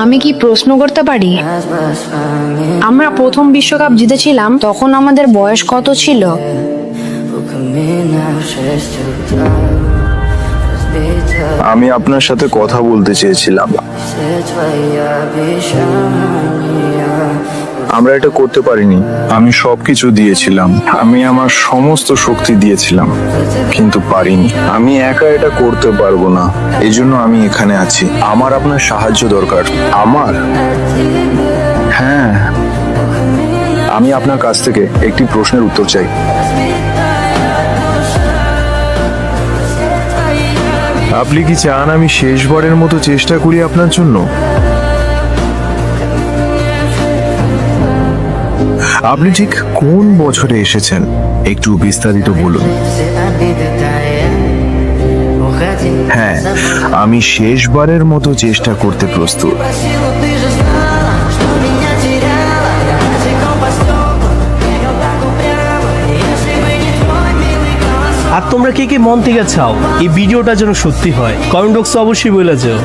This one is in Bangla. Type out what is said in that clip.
আমি কি প্রশ্ন করতে পারি? আমরা প্রথম বিশ্বকাপ জিতেছিলাম, তখন আমাদের বয়স কত ছিল? আমি আপনার সাথে কথা বলতে চেয়েছিলাম। আমরা এটা করতে পারিনি। আমি সবকিছু দিয়েছিলাম, আমি আমার সমস্ত শক্তি দিয়েছিলাম, কিন্তু পারিনি। আমি একা এটা করতে পারবো না, এই জন্য আমি এখানে আছি। আমার আপনার সাহায্য দরকার। আমার, হ্যাঁ, আমি আপনার কাছ থেকে একটি প্রশ্নের উত্তর চাই। আপনি কি চান আমি শেষবারের মতো চেষ্টা করি আপনার জন্য? আপনি ঠিক কোন বছরে এসেছেন, একটু বিস্তারিত বলুন। হ্যাঁ, আমি শেষবারের মতো চেষ্টা করতে প্রস্তুত। আর তোমরা কে কে মন থেকে চাও এই ভিডিওটা যেন সত্যি হয়, কমেন্ট বক্সে অবশ্যই বলে যাও।